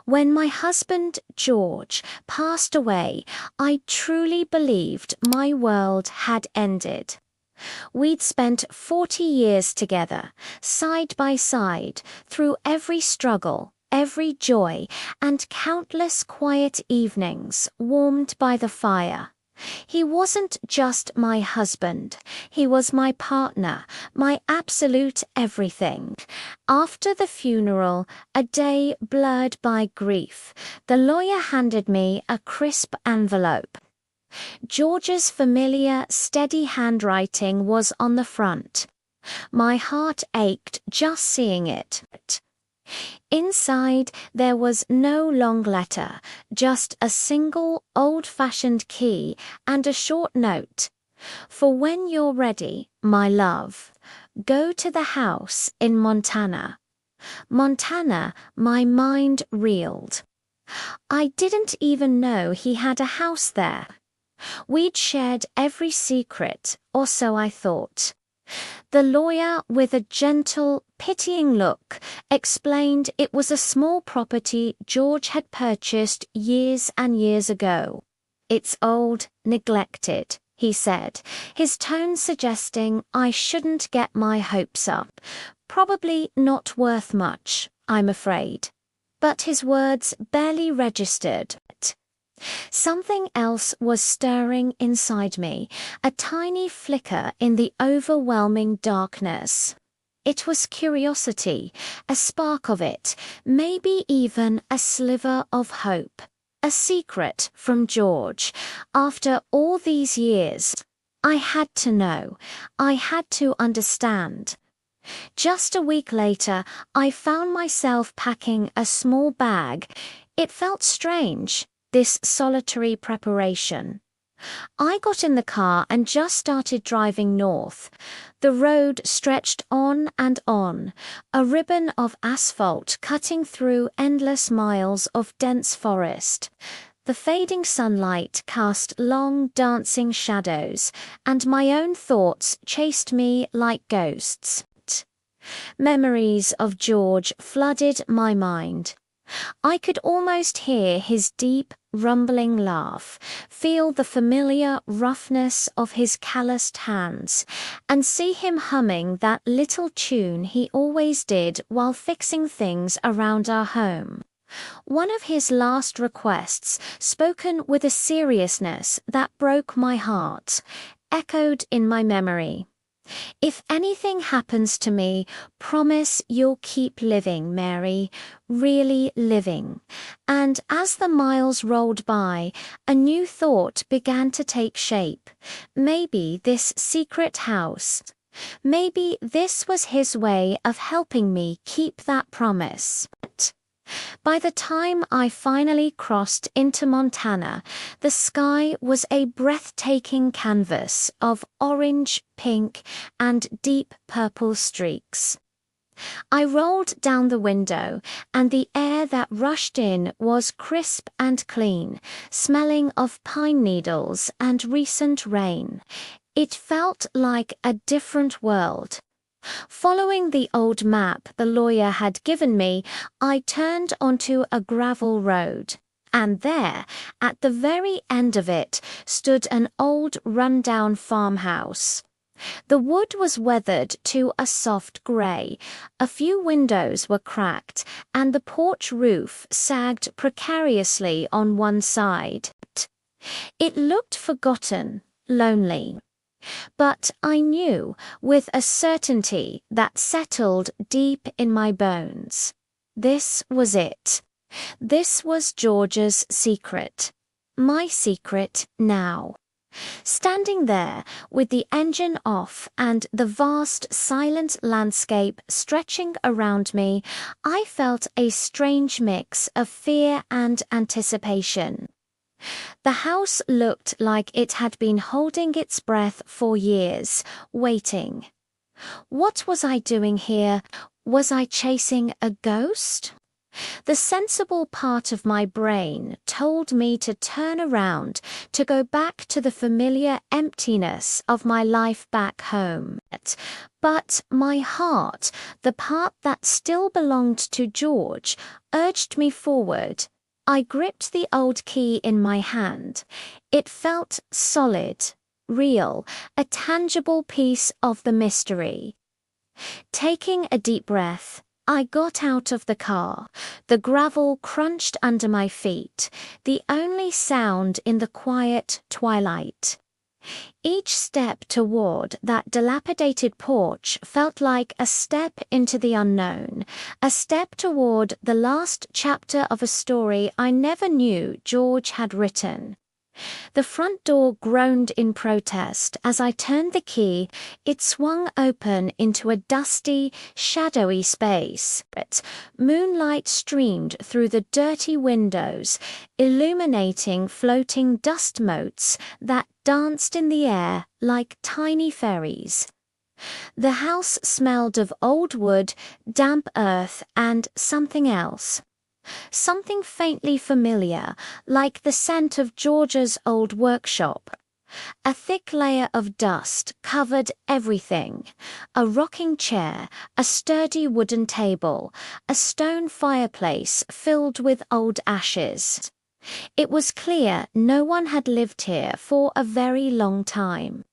When my husband, George, passed away, I truly believed my world had ended. We'd spent 40 years together, side by side, through every struggle, every joy, and countless quiet evenings warmed by the fire. He wasn't just my husband, he was my partner, my absolute everything. After the funeral, a day blurred by grief, the lawyer handed me a crisp envelope. George's familiar, steady handwriting was on the front. My heart ached just seeing it. Inside, there was no long letter, just a single old-fashioned key and a short note. For when you're ready, my love, go to the house in Montana. Montana, my mind reeled. I didn't even know he had a house there. We'd shared every secret, or so I thought. The lawyer, with a gentle, pitying look, explained it was a small property George had purchased years and years ago. It's old, neglected, he said, his tone suggesting I shouldn't get my hopes up. Probably not worth much, I'm afraid. But his words barely registered. Something else was stirring inside me, a tiny flicker in the overwhelming darkness. It was curiosity, a spark of it, maybe even a sliver of hope. A secret from George. After all these years, I had to know. I had to understand. Just a week later, I found myself packing a small bag. It felt strange, this solitary preparation. I got in the car and just started driving north. The road stretched on and on, a ribbon of asphalt cutting through endless miles of dense forest. The fading sunlight cast long, dancing shadows, and my own thoughts chased me like ghosts. Memories of George flooded my mind. I could almost hear his deep, rumbling laugh, feel the familiar roughness of his calloused hands, and see him humming that little tune he always did while fixing things around our home. One of his last requests, spoken with a seriousness that broke my heart, echoed in my memory. If anything happens to me, promise you'll keep living, Mary, really living. And as the miles rolled by, a new thought began to take shape. Maybe this secret house, maybe this was his way of helping me keep that promise. By the time I finally crossed into Montana, the sky was a breathtaking canvas of orange, pink, and deep purple streaks. I rolled down the window, and the air that rushed in was crisp and clean, smelling of pine needles and recent rain. It felt like a different world. Following the old map the lawyer had given me, I turned onto a gravel road, and there, at the very end of it, stood an old run-down farmhouse. The wood was weathered to a soft grey, a few windows were cracked, and the porch roof sagged precariously on one side. It looked forgotten, lonely. But I knew, with a certainty that settled deep in my bones. This was it. This was George's secret. My secret now. Standing there, with the engine off and the vast, silent landscape stretching around me, I felt a strange mix of fear and anticipation. The house looked like it had been holding its breath for years, waiting. What was I doing here? Was I chasing a ghost? The sensible part of my brain told me to turn around, to go back to the familiar emptiness of my life back home. But my heart, the part that still belonged to George, urged me forward. I gripped the old key in my hand. It felt solid, real, a tangible piece of the mystery. Taking a deep breath, I got out of the car. The gravel crunched under my feet, the only sound in the quiet twilight. Each step toward that dilapidated porch felt like a step into the unknown, a step toward the last chapter of a story I never knew George had written. The front door groaned in protest as I turned the key. It swung open into a dusty, shadowy space. Moonlight streamed through the dirty windows, illuminating floating dust motes that danced in the air like tiny fairies. The house smelled of old wood, damp earth, and something else. Something faintly familiar, like the scent of George's old workshop. A thick layer of dust covered everything. A rocking chair, a sturdy wooden table, a stone fireplace filled with old ashes. It was clear no one had lived here for a very long time.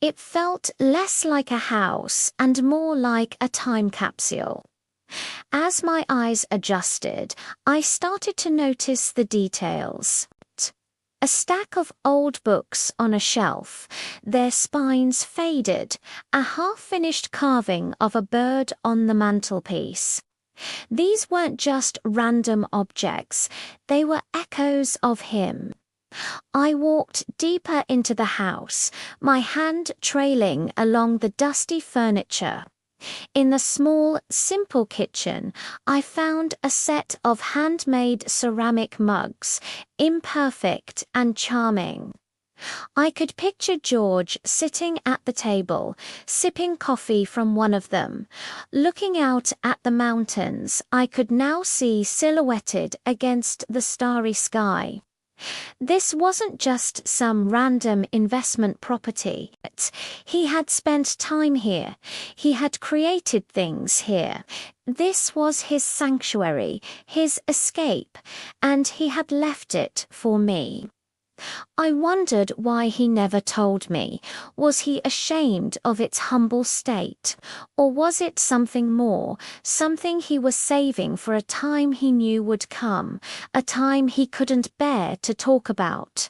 It felt less like a house and more like a time capsule. As my eyes adjusted, I started to notice the details. A stack of old books on a shelf, their spines faded, a half-finished carving of a bird on the mantelpiece. These weren't just random objects, they were echoes of him. I walked deeper into the house, my hand trailing along the dusty furniture. In the small, simple kitchen, I found a set of handmade ceramic mugs, imperfect and charming. I could picture George sitting at the table, sipping coffee from one of them. Looking out at the mountains I could now see silhouetted against the starry sky. This wasn't just some random investment property. He had spent time here. He had created things here. This was his sanctuary, his escape, and he had left it for me. I wondered why he never told me. Was he ashamed of its humble state? Or was it something more, something he was saving for a time he knew would come, a time he couldn't bear to talk about?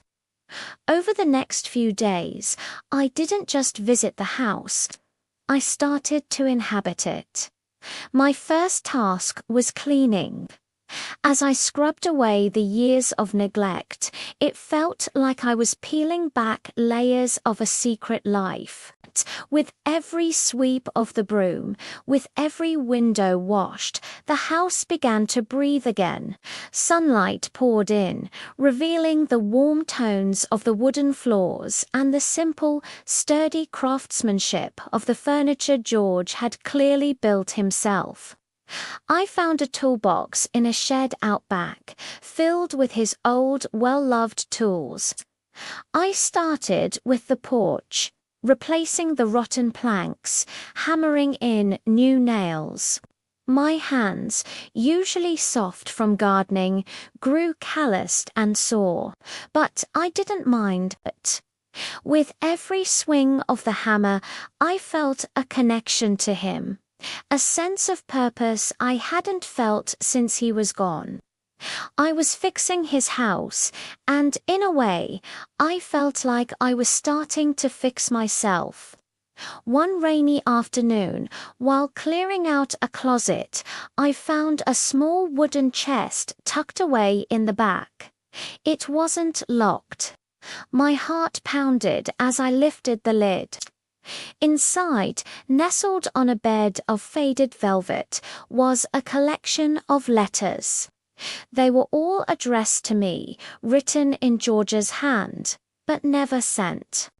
Over the next few days, I didn't just visit the house. I started to inhabit it. My first task was cleaning. As I scrubbed away the years of neglect, it felt like I was peeling back layers of a secret life. With every sweep of the broom, with every window washed, the house began to breathe again. Sunlight poured in, revealing the warm tones of the wooden floors and the simple, sturdy craftsmanship of the furniture George had clearly built himself. I found a toolbox in a shed out back, filled with his old, well-loved tools. I started with the porch, replacing the rotten planks, hammering in new nails. My hands, usually soft from gardening, grew calloused and sore, but I didn't mind it. With every swing of the hammer, I felt a connection to him. A sense of purpose I hadn't felt since he was gone. I was fixing his house, and in a way, I felt like I was starting to fix myself. One rainy afternoon, while clearing out a closet, I found a small wooden chest tucked away in the back. It wasn't locked. My heart pounded as I lifted the lid. Inside, nestled on a bed of faded velvet, was a collection of letters. They were all addressed to me, written in George's hand, but never sent.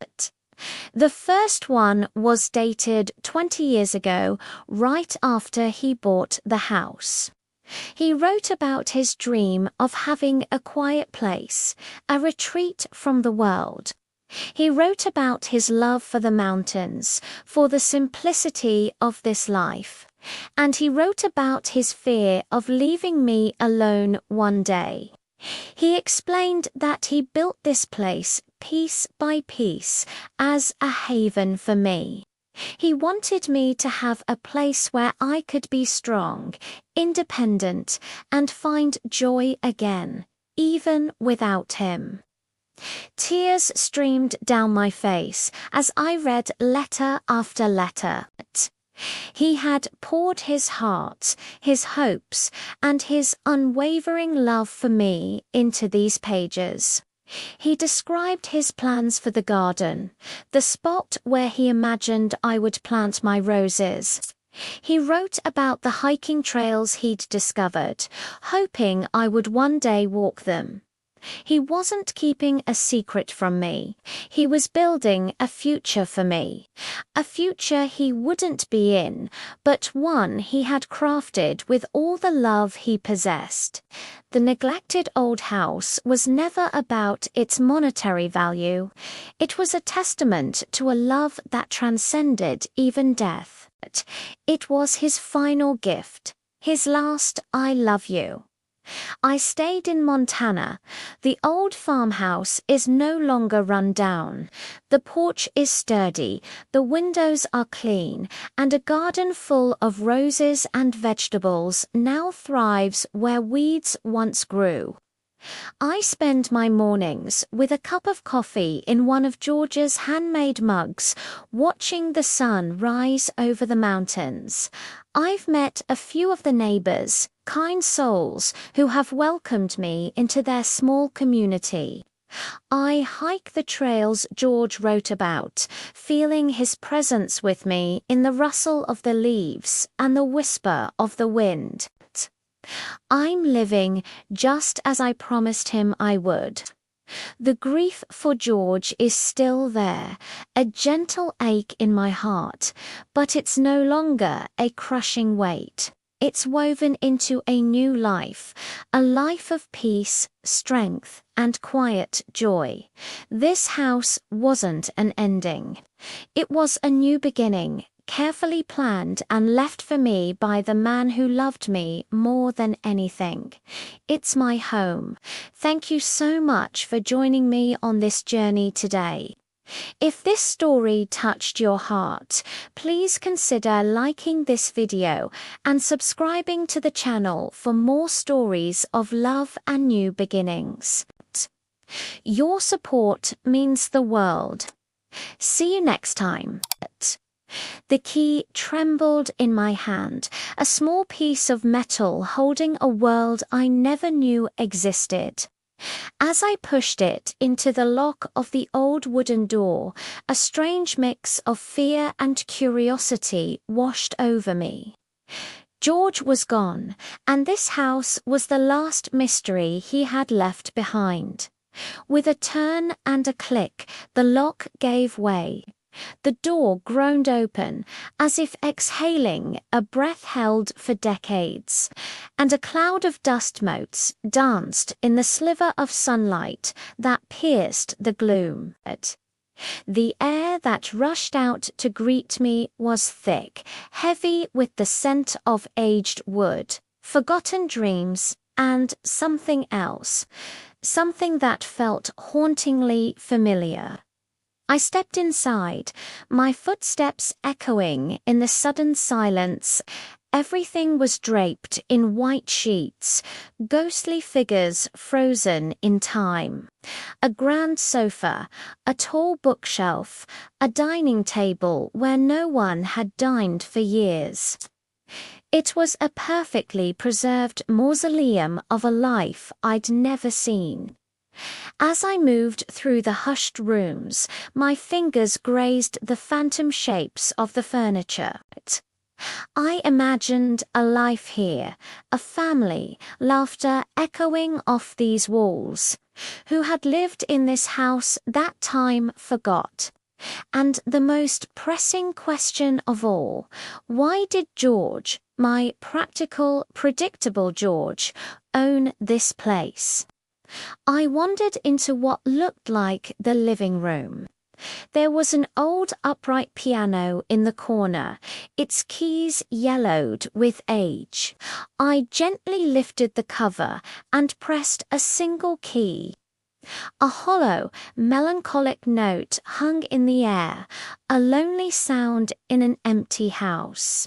The first one was dated 20 years ago, right after he bought the house. He wrote about his dream of having a quiet place, a retreat from the world. He wrote about his love for the mountains, for the simplicity of this life. And he wrote about his fear of leaving me alone one day. He explained that he built this place piece by piece as a haven for me. He wanted me to have a place where I could be strong, independent, and find joy again, even without him. Tears streamed down my face as I read letter after letter. He had poured his heart, his hopes, and his unwavering love for me into these pages. He described his plans for the garden, the spot where he imagined I would plant my roses. He wrote about the hiking trails he'd discovered, hoping I would one day walk them. He wasn't keeping a secret from me. He was building a future for me. A future he wouldn't be in, but one he had crafted with all the love he possessed. The neglected old house was never about its monetary value. It was a testament to a love that transcended even death. It was his final gift, his last "I love you." I stayed in Montana. The old farmhouse is no longer run down. The porch is sturdy, the windows are clean, and a garden full of roses and vegetables now thrives where weeds once grew. I spend my mornings with a cup of coffee in one of George's handmade mugs, watching the sun rise over the mountains. I've met a few of the neighbors, kind souls who have welcomed me into their small community. I hike the trails George wrote about, feeling his presence with me in the rustle of the leaves and the whisper of the wind. I'm living just as I promised him I would. The grief for George is still there, a gentle ache in my heart, but it's no longer a crushing weight. It's woven into a new life, a life of peace, strength, and quiet joy. This house wasn't an ending. It was a new beginning, carefully planned and left for me by the man who loved me more than anything. It's my home. Thank you so much for joining me on this journey today. If this story touched your heart, please consider liking this video and subscribing to the channel for more stories of love and new beginnings. Your support means the world. See you next time. The key trembled in my hand, a small piece of metal holding a world I never knew existed. As I pushed it into the lock of the old wooden door, a strange mix of fear and curiosity washed over me. George was gone, and this house was the last mystery he had left behind. With a turn and a click, the lock gave way. The door groaned open, as if exhaling a breath held for decades, and a cloud of dust motes danced in the sliver of sunlight that pierced the gloom. The air that rushed out to greet me was thick, heavy with the scent of aged wood, forgotten dreams, and something else, something that felt hauntingly familiar. I stepped inside, my footsteps echoing in the sudden silence. Everything was draped in white sheets, ghostly figures frozen in time. A grand sofa, a tall bookshelf, a dining table where no one had dined for years. It was a perfectly preserved mausoleum of a life I'd never seen. As I moved through the hushed rooms, my fingers grazed the phantom shapes of the furniture. I imagined a life here, a family, laughter echoing off these walls, who had lived in this house that time forgot. And the most pressing question of all, why did George, my practical, predictable George, own this place. I wandered into what looked like the living room. There was an old upright piano in the corner, its keys yellowed with age. I gently lifted the cover and pressed a single key. A hollow, melancholic note hung in the air, a lonely sound in an empty house.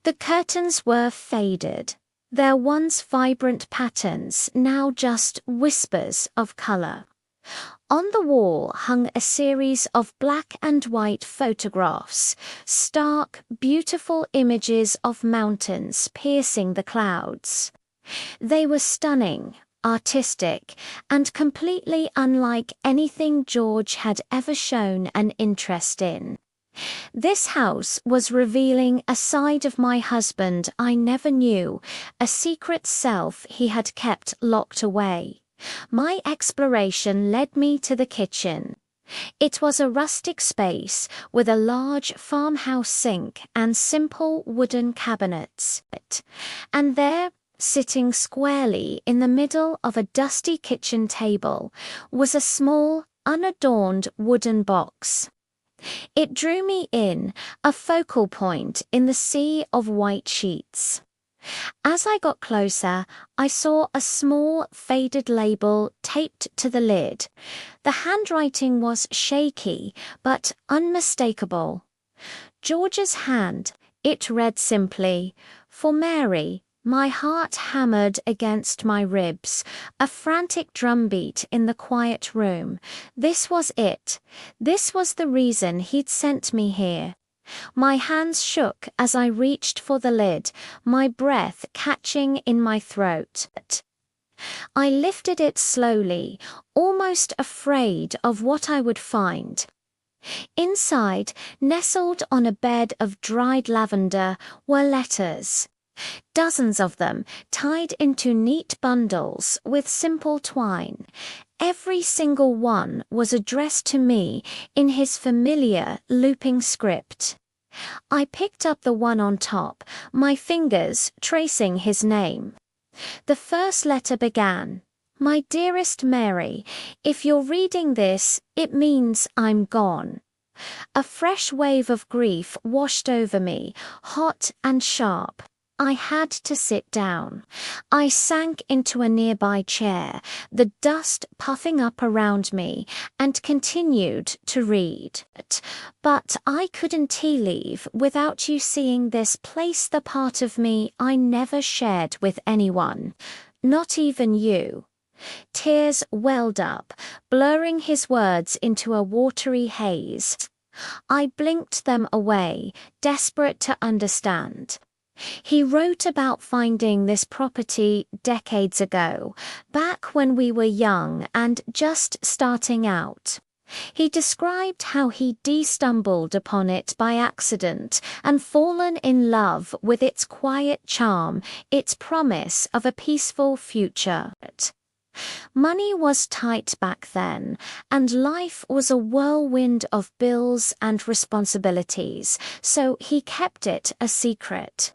The curtains were faded, their once vibrant patterns now just whispers of color. On the wall hung a series of black and white photographs, stark, beautiful images of mountains piercing the clouds. They were stunning, artistic, and completely unlike anything George had ever shown an interest in. This house was revealing a side of my husband I never knew, a secret self he had kept locked away. My exploration led me to the kitchen. It was a rustic space with a large farmhouse sink and simple wooden cabinets. And there, sitting squarely in the middle of a dusty kitchen table, was a small, unadorned wooden box. It drew me in, a focal point in the sea of white sheets. As I got closer, I saw a small, faded label taped to the lid. The handwriting was shaky, but unmistakable. George's hand. It read simply, "For Mary." My heart hammered against my ribs, a frantic drumbeat in the quiet room. This was it. This was the reason he'd sent me here. My hands shook as I reached for the lid, my breath catching in my throat. I lifted it slowly, almost afraid of what I would find. Inside, nestled on a bed of dried lavender, were letters. Dozens of them, tied into neat bundles with simple twine. Every single one was addressed to me in his familiar looping script. I picked up the one on top, my fingers tracing his name. The first letter began, "My dearest Mary, if you're reading this, it means I'm gone." A fresh wave of grief washed over me, hot and sharp. I had to sit down. I sank into a nearby chair, the dust puffing up around me, and continued to read. But I couldn't leave without you seeing this place, the part of me I never shared with anyone, not even you. Tears welled up, blurring his words into a watery haze. I blinked them away, desperate to understand. He wrote about finding this property decades ago, back when we were young and just starting out. He described how he stumbled upon it by accident and fallen in love with its quiet charm, its promise of a peaceful future. Money was tight back then, and life was a whirlwind of bills and responsibilities, so he kept it a secret.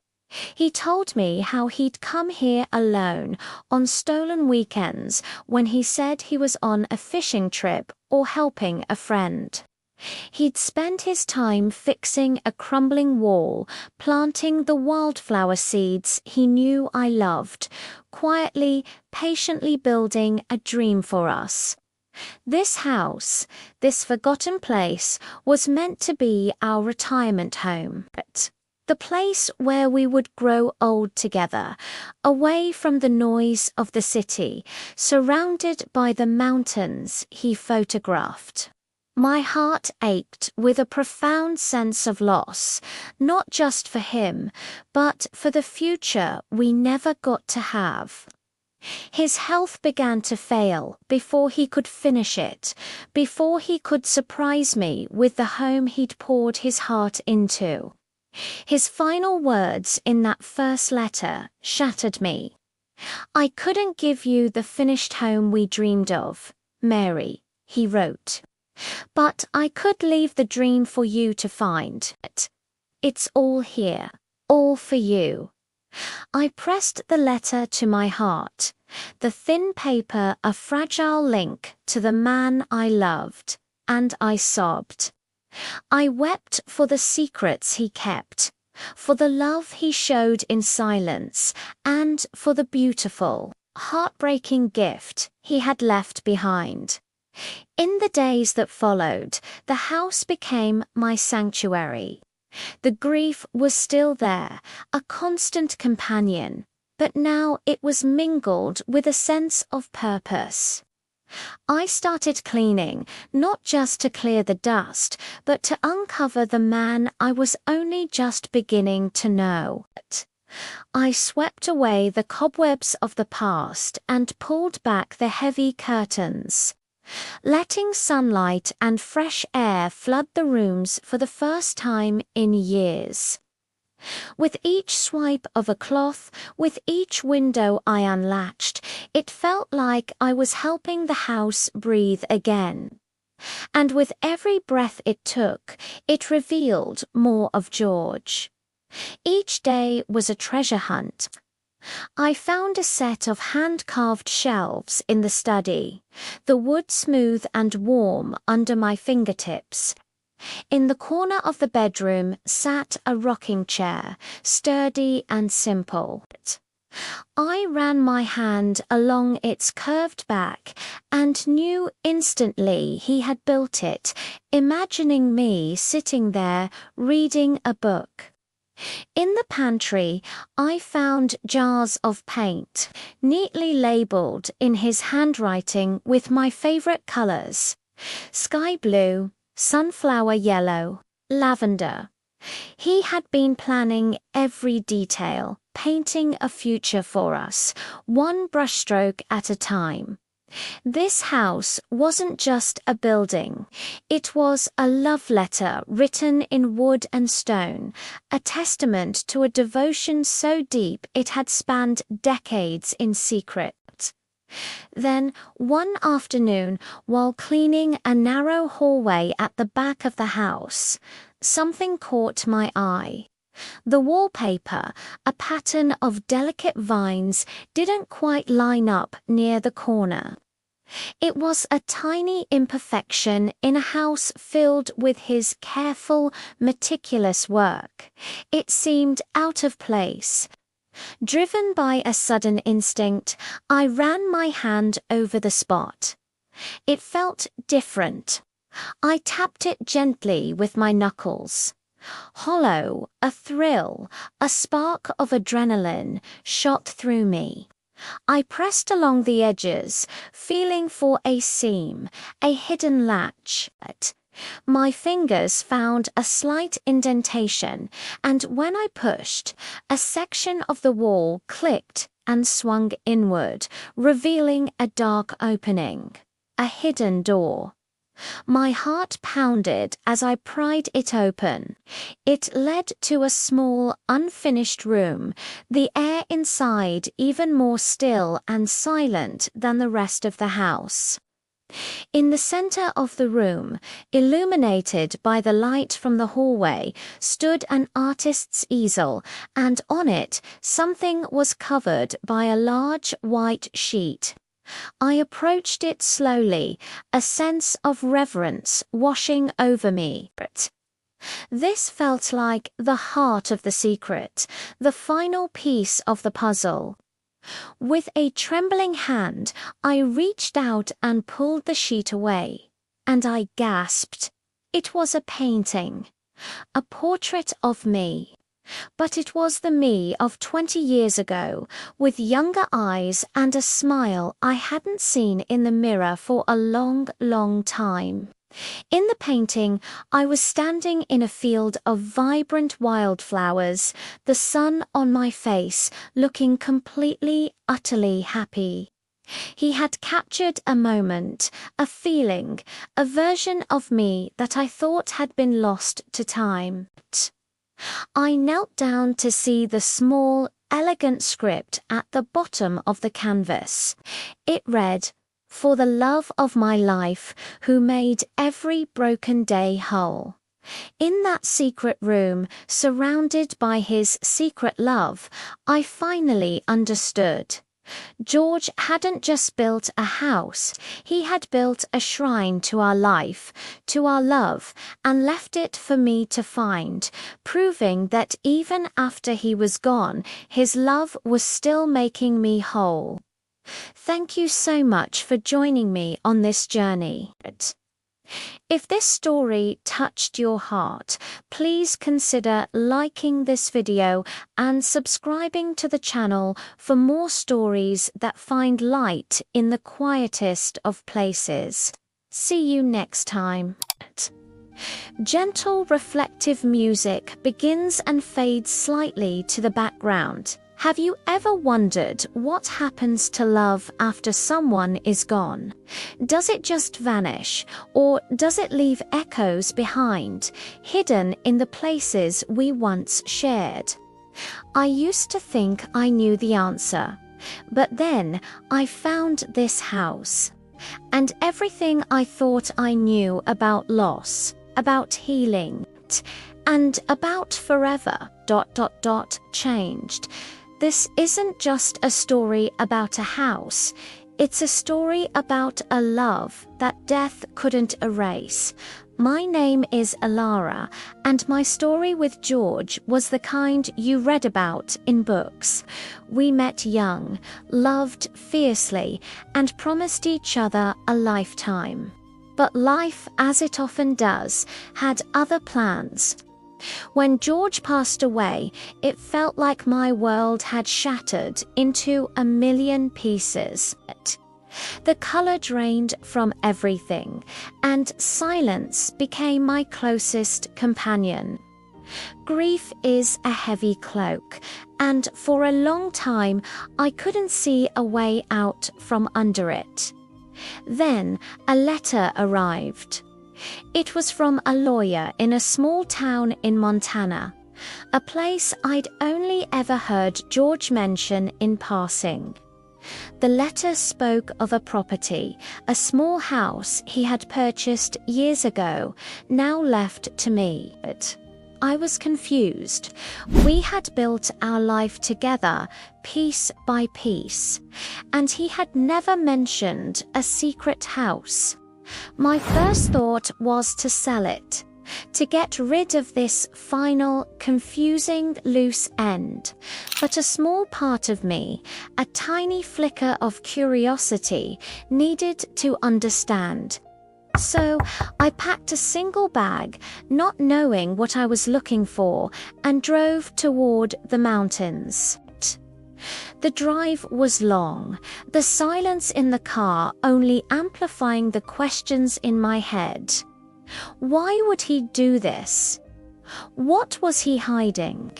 He told me how he'd come here alone on stolen weekends when he said he was on a fishing trip or helping a friend. He'd spend his time fixing a crumbling wall, planting the wildflower seeds he knew I loved, quietly, patiently building a dream for us. This house, this forgotten place, was meant to be our retirement home. The place where we would grow old together, away from the noise of the city, surrounded by the mountains he photographed. My heart ached with a profound sense of loss, not just for him, but for the future we never got to have. His health began to fail before he could finish it, before he could surprise me with the home he'd poured his heart into. His final words in that first letter shattered me. "I couldn't give you the finished home we dreamed of, Mary," he wrote. "But I could leave the dream for you to find. It's all here, all for you. I pressed the letter to my heart, the thin paper a fragile link to the man I loved, and I sobbed. I wept for the secrets he kept, for the love he showed in silence, and for the beautiful, heartbreaking gift he had left behind. In the days that followed, the house became my sanctuary. The grief was still there, a constant companion, but now it was mingled with a sense of purpose. I started cleaning, not just to clear the dust, but to uncover the man I was only just beginning to know. I swept away the cobwebs of the past and pulled back the heavy curtains, letting sunlight and fresh air flood the rooms for the first time in years. With each swipe of a cloth, with each window I unlatched, it felt like I was helping the house breathe again. And with every breath it took, it revealed more of George. Each day was a treasure hunt. I found a set of hand-carved shelves in the study, the wood smooth and warm under my fingertips. In the corner of the bedroom sat a rocking chair, sturdy and simple. I ran my hand along its curved back and knew instantly he had built it, imagining me sitting there reading a book. In the pantry, I found jars of paint, neatly labeled in his handwriting with my favorite colors: sky blue, sunflower yellow, lavender. He had been planning every detail, painting a future for us, one brushstroke at a time. This house wasn't just a building. It was a love letter written in wood and stone, a testament to a devotion so deep it had spanned decades in secret. Then, one afternoon, while cleaning a narrow hallway at the back of the house, something caught my eye. The wallpaper, a pattern of delicate vines, didn't quite line up near the corner. It was a tiny imperfection in a house filled with his careful, meticulous work. It seemed out of place. Driven by a sudden instinct, I ran my hand over the spot. It felt different. I tapped it gently with my knuckles. Hollow, a thrill, a spark of adrenaline shot through me. I pressed along the edges, feeling for a seam, a hidden latch. My fingers found a slight indentation, and when I pushed, a section of the wall clicked and swung inward, revealing a dark opening, a hidden door. My heart pounded as I pried it open. It led to a small, unfinished room, the air inside even more still and silent than the rest of the house. In the center of the room, illuminated by the light from the hallway, stood an artist's easel, and on it something was covered by a large white sheet. I approached it slowly, a sense of reverence washing over me. This felt like the heart of the secret, the final piece of the puzzle. With a trembling hand, I reached out and pulled the sheet away, and I gasped. It was a painting, a portrait of me. But it was the me of 20 years ago, with younger eyes and a smile I hadn't seen in the mirror for a long, long time. In the painting, I was standing in a field of vibrant wildflowers, the sun on my face, looking completely, utterly happy. He had captured a moment, a feeling, a version of me that I thought had been lost to time. I knelt down to see the small, elegant script at the bottom of the canvas. It read, "For the love of my life, who made every broken day whole." In that secret room, surrounded by his secret love, I finally understood. George hadn't just built a house, he had built a shrine to our life, to our love, and left it for me to find, proving that even after he was gone, his love was still making me whole. Thank you so much for joining me on this journey. If this story touched your heart, please consider liking this video and subscribing to the channel for more stories that find light in the quietest of places. See you next time. Gentle reflective music begins and fades slightly to the background. Have you ever wondered what happens to love after someone is gone? Does it just vanish, or does it leave echoes behind, hidden in the places we once shared? I used to think I knew the answer, but then I found this house. And everything I thought I knew about loss, about healing, and about forever, changed. This isn't just a story about a house, it's a story about a love that death couldn't erase. My name is Alara, and my story with George was the kind you read about in books. We met young, loved fiercely, and promised each other a lifetime. But life, as it often does, had other plans. When George passed away, it felt like my world had shattered into a million pieces. The color drained from everything, and silence became my closest companion. Grief is a heavy cloak, and for a long time I couldn't see a way out from under it. Then a letter arrived. It was from a lawyer in a small town in Montana, a place I'd only ever heard George mention in passing. The letter spoke of a property, a small house he had purchased years ago, now left to me. But I was confused. We had built our life together, piece by piece, and he had never mentioned a secret house. My first thought was to sell it, to get rid of this final, confusing loose end. But a small part of me, a tiny flicker of curiosity, needed to understand. So I packed a single bag, not knowing what I was looking for, and drove toward the mountains. The drive was long, the silence in the car only amplifying the questions in my head. Why would he do this? What was he hiding?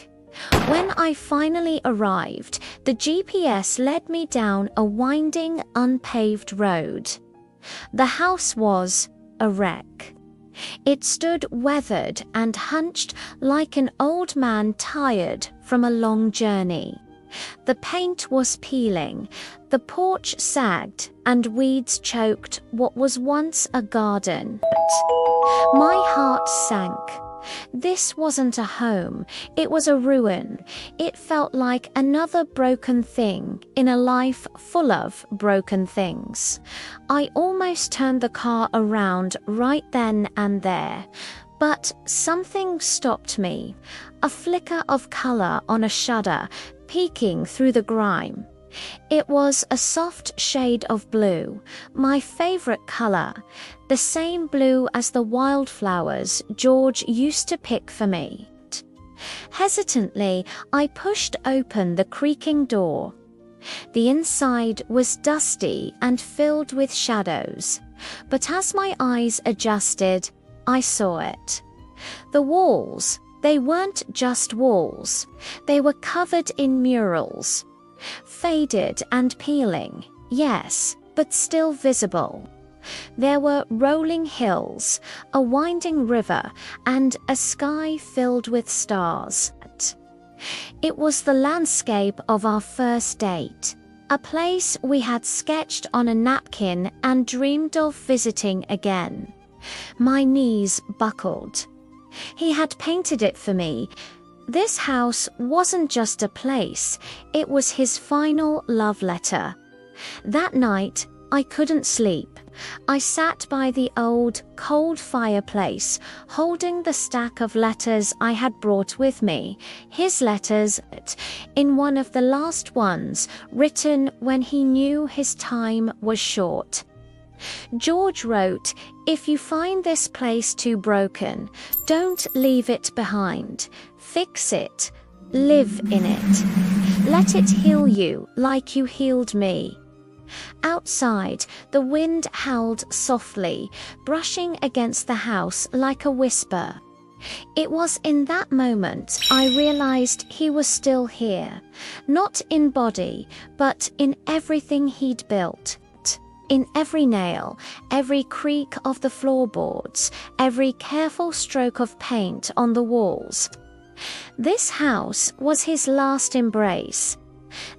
When I finally arrived, the GPS led me down a winding, unpaved road. The house was a wreck. It stood weathered and hunched like an old man tired from a long journey. The paint was peeling, the porch sagged, and weeds choked what was once a garden. My heart sank. This wasn't a home, it was a ruin. It felt like another broken thing in a life full of broken things. I almost turned the car around right then and there. But something stopped me. A flicker of color on a shutter peeking through the grime. It was a soft shade of blue, my favorite color, the same blue as the wildflowers George used to pick for me. Hesitantly, I pushed open the creaking door. The inside was dusty and filled with shadows, but as my eyes adjusted, I saw it. The walls, they weren't just walls, they were covered in murals. Faded and peeling, yes, but still visible. There were rolling hills, a winding river, and a sky filled with stars. It was the landscape of our first date, a place we had sketched on a napkin and dreamed of visiting again. My knees buckled. He had painted it for me. This house wasn't just a place, it was his final love letter. That night, I couldn't sleep. I sat by the old, cold fireplace, holding the stack of letters I had brought with me, his letters, in one of the last ones, written when he knew his time was short. George wrote, "If you find this place too broken, don't leave it behind. Fix it. Live in it. Let it heal you like you healed me." Outside, the wind howled softly, brushing against the house like a whisper. It was in that moment I realized he was still here, not in body, but in everything he'd built. In every nail, every creak of the floorboards, every careful stroke of paint on the walls. This house was his last embrace.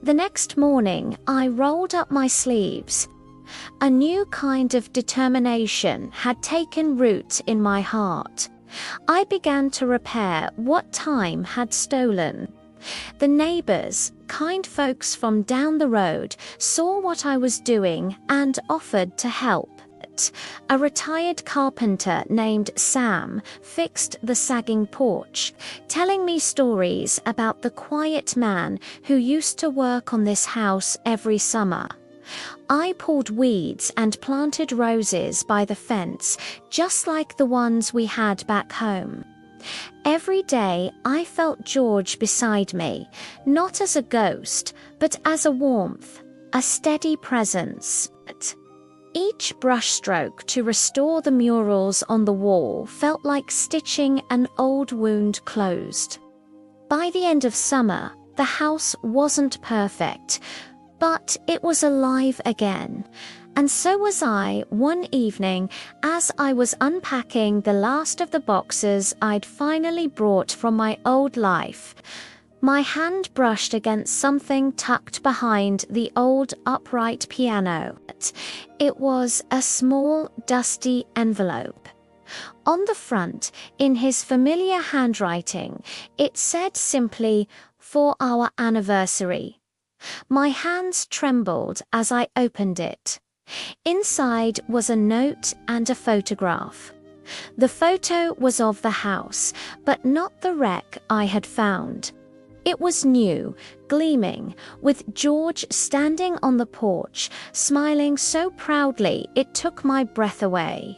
The next morning, I rolled up my sleeves. A new kind of determination had taken root in my heart. I began to repair what time had stolen. The neighbors, kind folks from down the road, saw what I was doing and offered to help. A retired carpenter named Sam fixed the sagging porch, telling me stories about the quiet man who used to work on this house every summer. I pulled weeds and planted roses by the fence, just like the ones we had back home. Every day I felt George beside me, not as a ghost, but as a warmth, a steady presence. Each brushstroke to restore the murals on the wall felt like stitching an old wound closed. By the end of summer, the house wasn't perfect, but it was alive again. And so was I one evening as I was unpacking the last of the boxes I'd finally brought from my old life. My hand brushed against something tucked behind the old upright piano. It was a small, dusty envelope. On the front, in his familiar handwriting, it said simply, "For our anniversary." My hands trembled as I opened it. Inside was a note and a photograph. The photo was of the house, but not the wreck I had found. It was new, gleaming, with George standing on the porch, smiling so proudly it took my breath away.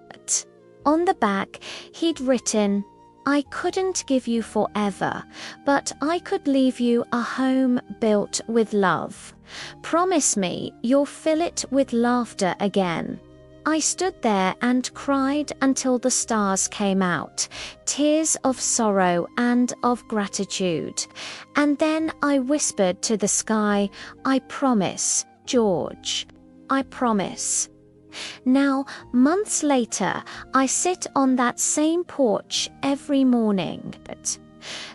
On the back, he'd written, "I couldn't give you forever, but I could leave you a home built with love. Promise me you'll fill it with laughter again." I stood there and cried until the stars came out, tears of sorrow and of gratitude. And then I whispered to the sky, "I promise, George. I promise." Now, months later, I sit on that same porch every morning.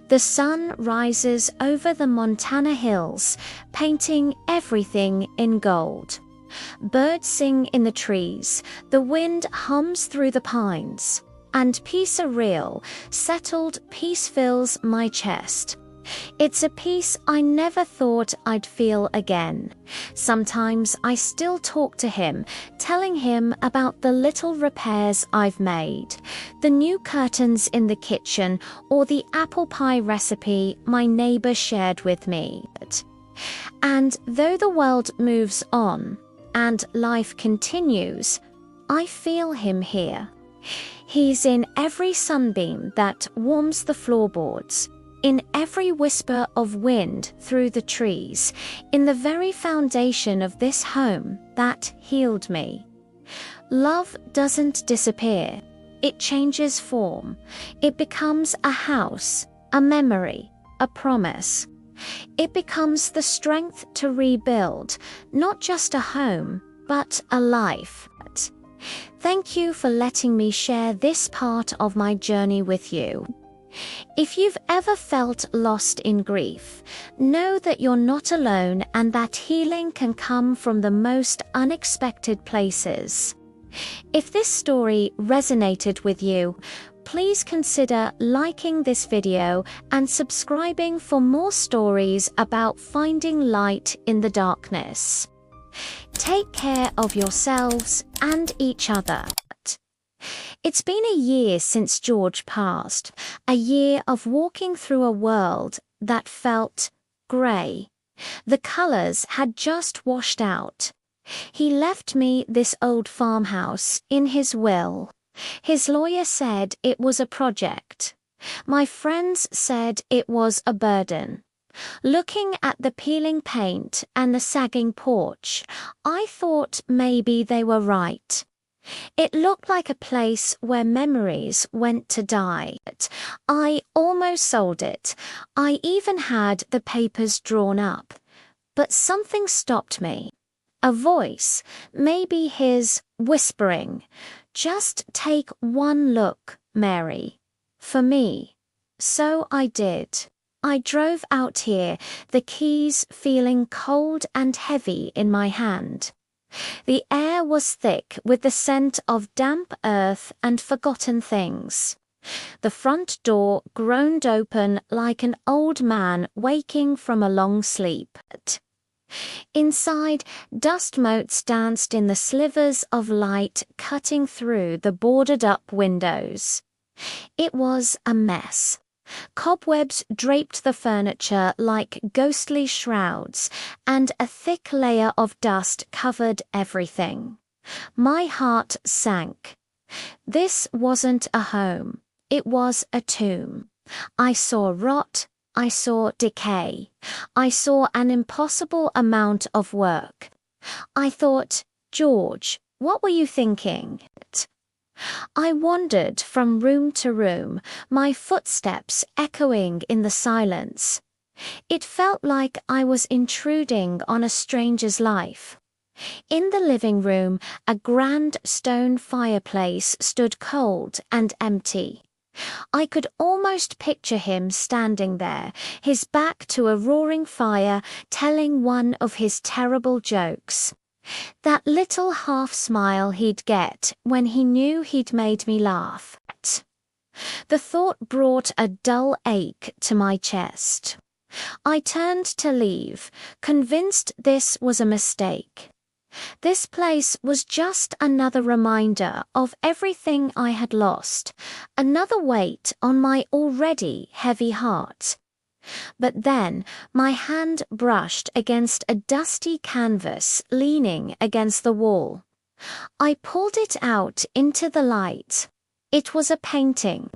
The sun rises over the Montana hills, painting everything in gold. Birds sing in the trees, the wind hums through the pines, and peace a real, settled peace fills my chest. It's a peace I never thought I'd feel again. Sometimes I still talk to him, telling him about the little repairs I've made, the new curtains in the kitchen, or the apple pie recipe my neighbor shared with me. And though the world moves on, and life continues, I feel him here. He's in every sunbeam that warms the floorboards, in every whisper of wind through the trees, in the very foundation of this home that healed me. Love doesn't disappear. It changes form. It becomes a house, a memory, a promise. It becomes the strength to rebuild, not just a home, but a life. Thank you for letting me share this part of my journey with you. If you've ever felt lost in grief, know that you're not alone and that healing can come from the most unexpected places. If this story resonated with you, please consider liking this video and subscribing for more stories about finding light in the darkness. Take care of yourselves and each other. It's been a year since George passed, a year of walking through a world that felt grey. The colours had just washed out. He left me this old farmhouse in his will. His lawyer said it was a project. My friends said it was a burden. Looking at the peeling paint and the sagging porch, I thought maybe they were right. It looked like a place where memories went to die. I almost sold it. I even had the papers drawn up. But something stopped me. A voice, maybe his, whispering, "Just take one look, Mary." For me. So I did. I drove out here, the keys feeling cold and heavy in my hand. The air was thick with the scent of damp earth and forgotten things. The front door groaned open like an old man waking from a long sleep. Inside, dust motes danced in the slivers of light cutting through the boarded-up windows. It was a mess. Cobwebs draped the furniture like ghostly shrouds, and a thick layer of dust covered everything. My heart sank. This wasn't a home. It was a tomb. I saw rot. I saw decay. I saw an impossible amount of work. I thought, George, what were you thinking? I wandered from room to room, my footsteps echoing in the silence. It felt like I was intruding on a stranger's life. In the living room, a grand stone fireplace stood cold and empty. I could almost picture him standing there, his back to a roaring fire, telling one of his terrible jokes. That little half-smile he'd get when he knew he'd made me laugh. The thought brought a dull ache to my chest. I turned to leave, convinced this was a mistake. This place was just another reminder of everything I had lost, another weight on my already heavy heart. But then my hand brushed against a dusty canvas leaning against the wall. I pulled it out into the light. It was a painting,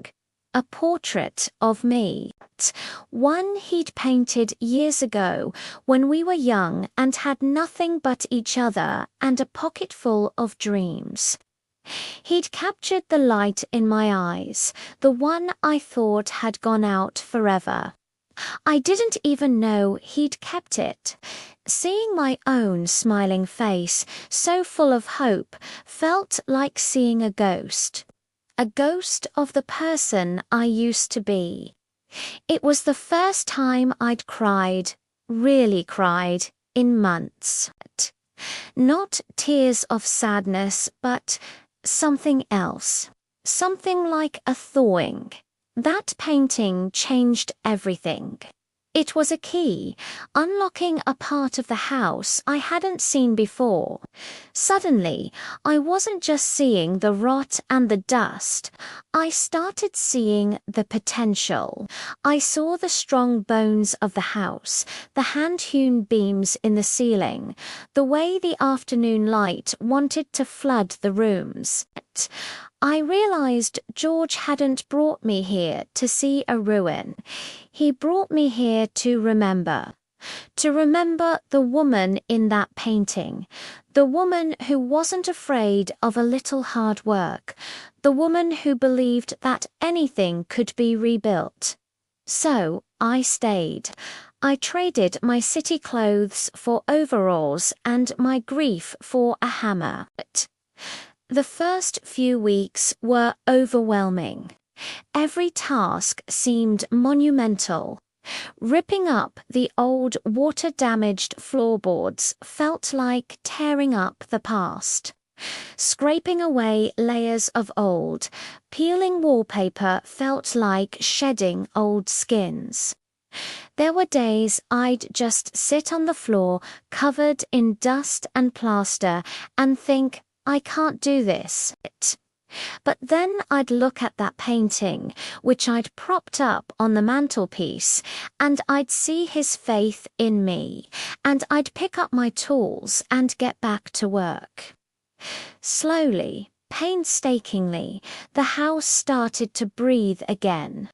a portrait of me, one he'd painted years ago when we were young and had nothing but each other and a pocketful of dreams. He'd captured the light in my eyes, the one I thought had gone out forever. I didn't even know he'd kept it. Seeing my own smiling face, so full of hope, felt like seeing a ghost of the person I used to be. It was the first time I'd cried, really cried, in months. Not tears of sadness, but something else. Something like a thawing. That painting changed everything. It was a key, unlocking a part of the house I hadn't seen before. Suddenly, I wasn't just seeing the rot and the dust. I started seeing the potential. I saw the strong bones of the house, the hand-hewn beams in the ceiling, the way the afternoon light wanted to flood the rooms. I realized George hadn't brought me here to see a ruin. He brought me here to remember. To remember the woman in that painting. The woman who wasn't afraid of a little hard work. The woman who believed that anything could be rebuilt. So, I stayed. I traded my city clothes for overalls and my grief for a hammer. The first few weeks were overwhelming. Every task seemed monumental. Ripping up the old water-damaged floorboards felt like tearing up the past. Scraping away layers of old, peeling wallpaper felt like shedding old skins. There were days I'd just sit on the floor covered in dust and plaster and think, I can't do this. But then I'd look at that painting, which I'd propped up on the mantelpiece, and I'd see his faith in me, and I'd pick up my tools and get back to work. Slowly, painstakingly, the house started to breathe again.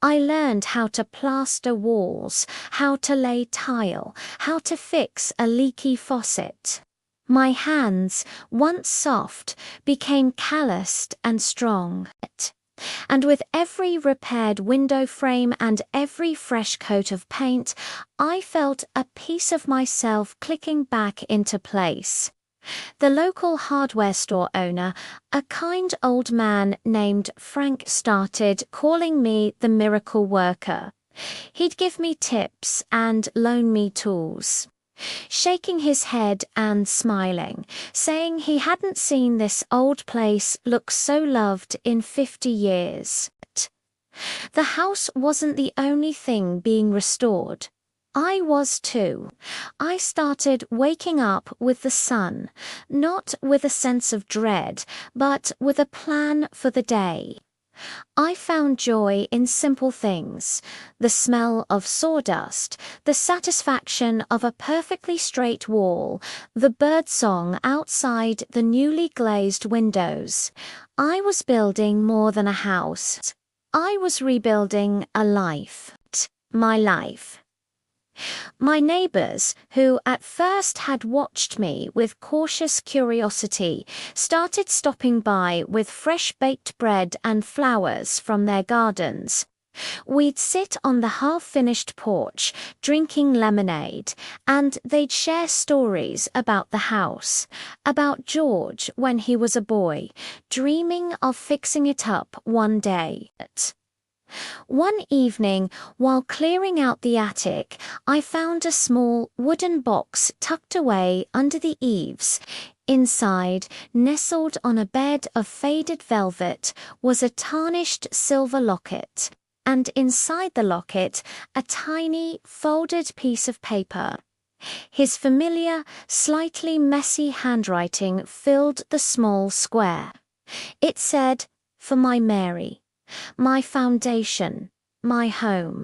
I learned how to plaster walls, how to lay tile, how to fix a leaky faucet. My hands, once soft, became calloused and strong. And with every repaired window frame and every fresh coat of paint, I felt a piece of myself clicking back into place. The local hardware store owner, a kind old man named Frank, started calling me the miracle worker. He'd give me tips and loan me tools, shaking his head and smiling, saying he hadn't seen this old place look so loved in 50 years. The house wasn't the only thing being restored. I was too. I started waking up with the sun, not with a sense of dread, but with a plan for the day. I found joy in simple things: the smell of sawdust, the satisfaction of a perfectly straight wall, the birdsong outside the newly glazed windows. I was building more than a house. I was rebuilding a life. My life. My neighbors, who at first had watched me with cautious curiosity, started stopping by with fresh-baked bread and flowers from their gardens. We'd sit on the half-finished porch, drinking lemonade, and they'd share stories about the house, about George when he was a boy, dreaming of fixing it up one day. One evening, while clearing out the attic, I found a small wooden box tucked away under the eaves. Inside, nestled on a bed of faded velvet, was a tarnished silver locket, and inside the locket, a tiny, folded piece of paper. His familiar, slightly messy handwriting filled the small square. It said, "For my Mary. My foundation, my home.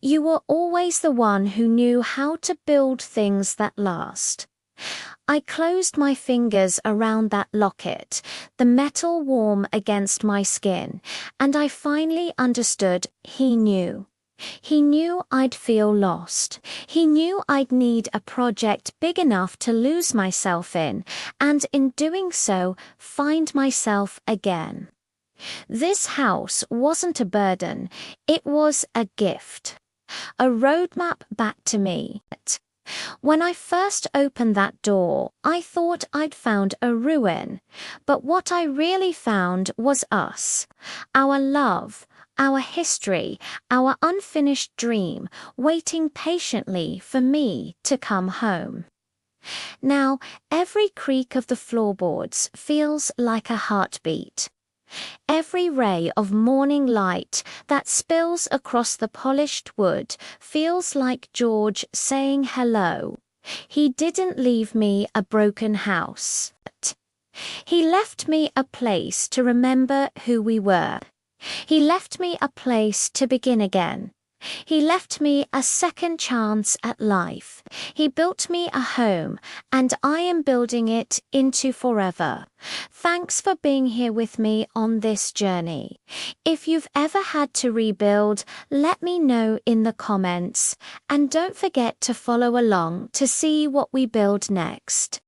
You were always the one who knew how to build things that last." I closed my fingers around that locket, the metal warm against my skin, and I finally understood he knew. He knew I'd feel lost. He knew I'd need a project big enough to lose myself in, and in doing so, find myself again. This house wasn't a burden, it was a gift. A roadmap back to me. When I first opened that door, I thought I'd found a ruin, but what I really found was us. Our love, our history, our unfinished dream, waiting patiently for me to come home. Now, every creak of the floorboards feels like a heartbeat. Every ray of morning light that spills across the polished wood feels like George saying hello. He didn't leave me a broken house. He left me a place to remember who we were. He left me a place to begin again. He left me a second chance at life. He built me a home, and I am building it into forever. Thanks for being here with me on this journey. If you've ever had to rebuild, let me know in the comments, and don't forget to follow along to see what we build next.